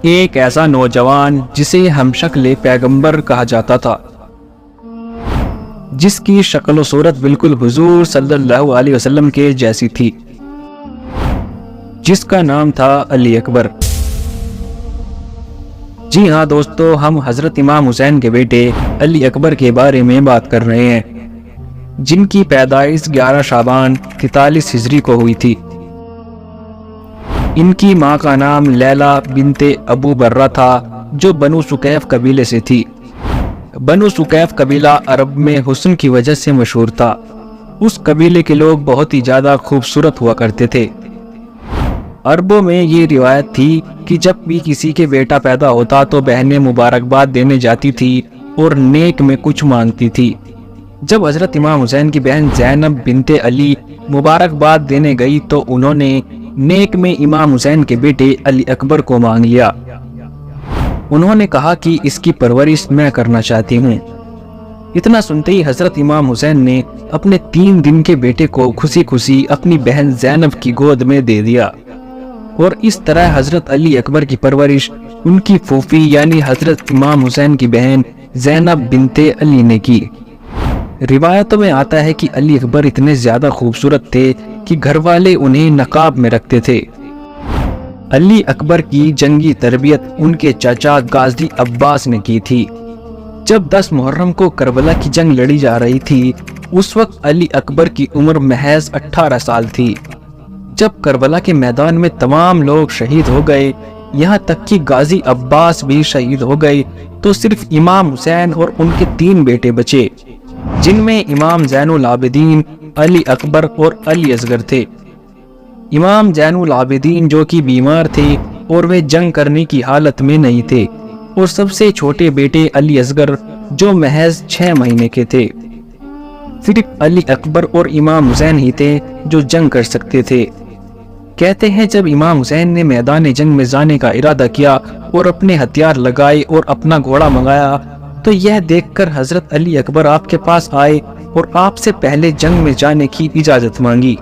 ایک ایسا نوجوان جسے ہم شکل پیغمبر کہا جاتا تھا، جس کی شکل و صورت بالکل حضور صلی اللہ علیہ وسلم کے جیسی تھی، جس کا نام تھا علی اکبر۔ جی ہاں دوستو، ہم حضرت امام حسین کے بیٹے علی اکبر کے بارے میں بات کر رہے ہیں، جن کی پیدائش 11 شعبان 43 ہجری کو ہوئی تھی۔ ان کی ماں کا نام لیلہ بنت ابو برہ تھا، جو بنو سکیف قبیلے سے تھی۔ بنو سکیف قبیلہ عرب میں حسن کی وجہ سے مشہور تھا۔ اس قبیلے کے لوگ بہت ہی زیادہ خوبصورت ہوا کرتے تھے۔ عربوں میں یہ روایت تھی کہ جب بھی کسی کے بیٹا پیدا ہوتا تو بہنیں مبارکباد دینے جاتی تھی اور نیک میں کچھ مانگتی تھی۔ جب حضرت امام حسین کی بہن زینب بنت علی مبارکباد دینے گئی تو انہوں نے نیک میں امام حسین کے بیٹے علی اکبر کو مانگ لیا۔ انہوں نے کہا کہ اس کی پرورش میں کرنا چاہتی ہوں۔ اتنا سنتے ہی حضرت امام حسین نے اپنے 3 دن کے بیٹے کو خوشی خوشی اپنی بہن زینب کی گود میں دے دیا، اور اس طرح حضرت علی اکبر کی پرورش ان کی پھوپھی یعنی حضرت امام حسین کی بہن زینب بنت علی نے کی۔ روایتوں میں آتا ہے کہ علی اکبر اتنے زیادہ خوبصورت تھے کہ گھر والے انہیں نقاب میں رکھتے تھے۔ علی اکبر کی جنگی تربیت ان کے چچا غازی عباس نے کی تھی۔ جب 10 محرم کو کربلا کی جنگ لڑی جا رہی تھی، اس وقت علی اکبر کی عمر محض 18 سال تھی۔ جب کربلا کے میدان میں تمام لوگ شہید ہو گئے، یہاں تک کہ غازی عباس بھی شہید ہو گئے، تو صرف امام حسین اور ان کے 3 بیٹے بچے، جن میں امام زین العابدین، علی اکبر اور علی اصغر تھے۔ امام زین العابدین جو کہ بیمار تھے اور وہ جنگ کرنے کی حالت میں نہیں تھے، اور سب سے چھوٹے بیٹے علی اصغر جو محض 6 مہینے کے تھے۔ صرف علی اکبر اور امام حسین ہی تھے جو جنگ کر سکتے تھے۔ کہتے ہیں جب امام حسین نے میدان جنگ میں جانے کا ارادہ کیا اور اپنے ہتھیار لگائے اور اپنا گھوڑا منگایا، تو یہ دیکھ کر حضرت علی اکبر آپ کے پاس آئے اور آپ سے پہلے جنگ میں جانے کی اجازت مانگی۔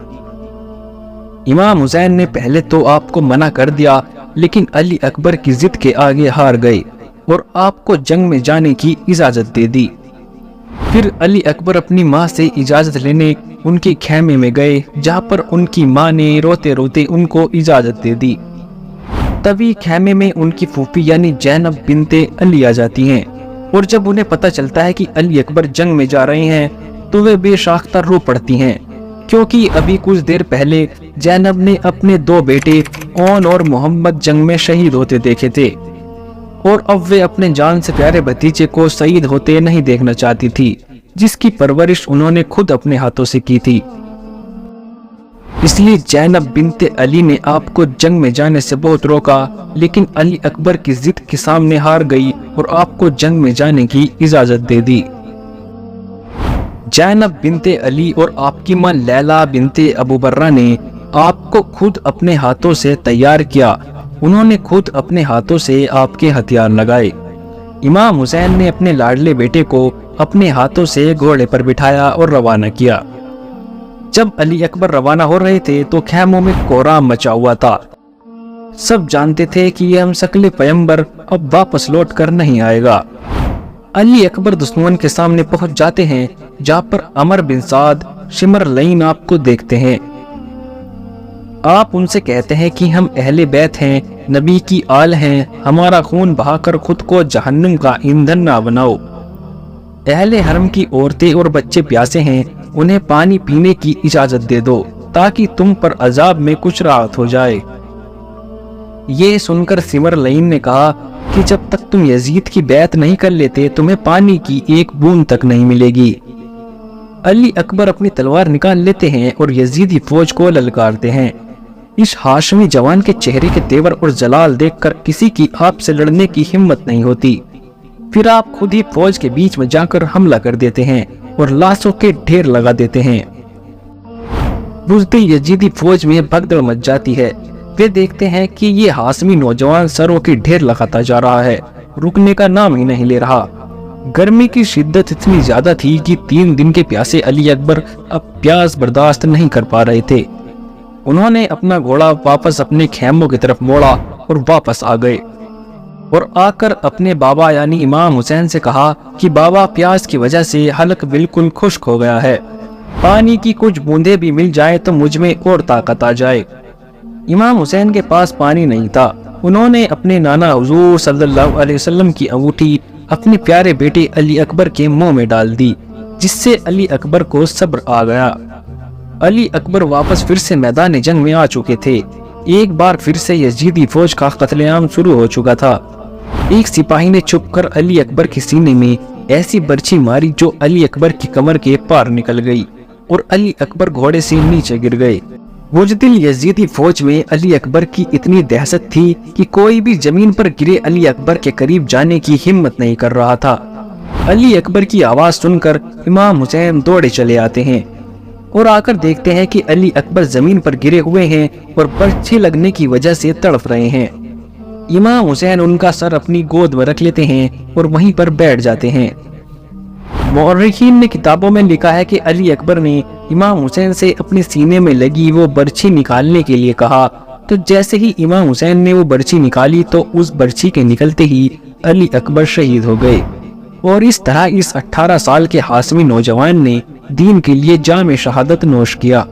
امام حسین نے پہلے تو آپ کو منع کر دیا، لیکن علی اکبر کی ضد کے آگے ہار گئے اور آپ کو جنگ میں جانے کی اجازت دے دی۔ پھر علی اکبر اپنی ماں سے اجازت لینے ان کے خیمے میں گئے، جہاں پر ان کی ماں نے روتے روتے ان کو اجازت دے دی۔ تبھی خیمے میں ان کی پھوپھی یعنی زینب بنت علی آ جاتی ہیں، اور جب انہیں پتہ چلتا ہے کہ علی اکبر جنگ میں جا رہے ہیں تو وہ بے ساختہ رو پڑتی ہیں، کیونکہ ابھی کچھ دیر پہلے زینب نے اپنے 2 بیٹے اون اور محمد جنگ میں شہید ہوتے دیکھے تھے، اور اب وہ اپنے جان سے پیارے بھتیجے کو شہید ہوتے نہیں دیکھنا چاہتی تھی، جس کی پرورش انہوں نے خود اپنے ہاتھوں سے کی تھی۔ اس لیے زینب بنت علی نے آپ کو جنگ میں جانے سے بہت روکا، لیکن علی اکبر کی ضد کے سامنے ہار گئی اور آپ کو جنگ میں جانے کی اجازت دے دی۔ زینب بنت علی اور آپ کی ماں لیلہ بنت ابو برہ نے آپ کو خود اپنے ہاتھوں سے تیار کیا۔ انہوں نے خود اپنے ہاتھوں سے آپ کے ہتھیار لگائے۔ امام حسین نے اپنے لاڈلے بیٹے کو اپنے ہاتھوں سے گھوڑے پر بٹھایا اور روانہ کیا۔ جب علی اکبر روانہ ہو رہے تھے تو خیموں میں کوہرام مچا ہوا تھا۔ سب جانتے تھے کہ یہ ہم شکل پیغمبر اب واپس لوٹ کر نہیں آئے گا۔ علی اکبر دشمن کے سامنے پہنچ جاتے ہیں، جہاں پر عمر بن سعد شمر لعین آپ کو دیکھتے ہیں۔ آپ ان سے کہتے ہیں کہ ہم اہل بیت ہیں، نبی کی آل ہیں، ہمارا خون بہا کر خود کو جہنم کا ایندھن نہ بناؤ۔ اہل حرم کی عورتیں اور بچے پیاسے ہیں، انہیں پانی پینے کی اجازت دے دو تاکہ تم پر عذاب میں کچھ راحت ہو جائے۔ یہ سن کر شمر لعین نے کہا کہ جب تک تم یزید کی بیعت نہیں کر لیتے تمہیں پانی کی ایک بوند تک نہیں ملے گی۔ علی اکبر اپنی تلوار نکال لیتے ہیں اور یزیدی فوج کو للکارتے ہیں۔ اس ہاشمی جوان کے چہرے کے تیور اور جلال دیکھ کر کسی کی آپ سے لڑنے کی ہمت نہیں ہوتی۔ پھر آپ خود ہی فوج کے بیچ میں جا کر حملہ کر دیتے ہیں اور لاشوں کے ڈھیر لگا دیتے ہیں۔ بزدل یزیدی فوج میں بھگدڑ مچ جاتی ہے۔ وہ دیکھتے ہیں کہ یہ ہاشمی نوجوان سروں کی ڈھیر لگاتا جا رہا ہے، رکنے کا نام ہی نہیں لے رہا۔ گرمی کی شدت اتنی زیادہ تھی کہ 3 دن کے پیاسے علی اکبر اب پیاس برداشت نہیں کر پا رہے تھے۔ انہوں نے اپنا گھوڑا واپس اپنے خیموں کی طرف موڑا اور واپس آ گئے۔ اور آ کر اپنے بابا یعنی امام حسین سے کہا کہ بابا پیاس کی وجہ سے حلق بالکل خشک ہو گیا ہے، پانی کی کچھ بوندیں بھی مل جائے تو مجھ میں اور طاقت آ جائے۔ امام حسین کے پاس پانی نہیں تھا۔ انہوں نے اپنے نانا حضور صلی اللہ علیہ وسلم کی انگوٹھی اپنے پیارے بیٹے علی اکبر کے منہ میں ڈال دی، جس سے علی اکبر کو صبر آ گیا۔ علی اکبر واپس پھر سے میدان جنگ میں آ چکے تھے۔ ایک بار پھر سے یزیدی فوج کا قتل عام شروع ہو چکا تھا۔ ایک سپاہی نے چھپ کر علی اکبر کے سینے میں ایسی برچھی ماری جو علی اکبر کی کمر کے پار نکل گئی اور علی اکبر گھوڑے سے نیچے گر گئے۔ بزدل یزیدی فوج میں علی اکبر کی اتنی دہشت تھی کہ کوئی بھی زمین پر گرے علی اکبر کے قریب جانے کی ہمت نہیں کر رہا تھا۔ علی اکبر کی آواز سن کر امام حسین دوڑے چلے آتے ہیں اور آ کر دیکھتے ہیں کہ علی اکبر زمین پر گرے ہوئے ہیں اور برچھی لگنے کی وجہ سے تڑپ رہے ہیں۔ امام حسین ان کا سر اپنی گود میں رکھ لیتے ہیں اور وہیں پر بیٹھ جاتے ہیں۔ مورخین نے کتابوں میں لکھا ہے کہ علی اکبر نے امام حسین سے اپنے سینے میں لگی وہ برچھی نکالنے کے لیے کہا، تو جیسے ہی امام حسین نے وہ برچھی نکالی تو اس برچھی کے نکلتے ہی علی اکبر شہید ہو گئے، اور اس طرح اس 18 سال کے ہاشمی نوجوان نے دین کے لیے جام شہادت نوش کیا۔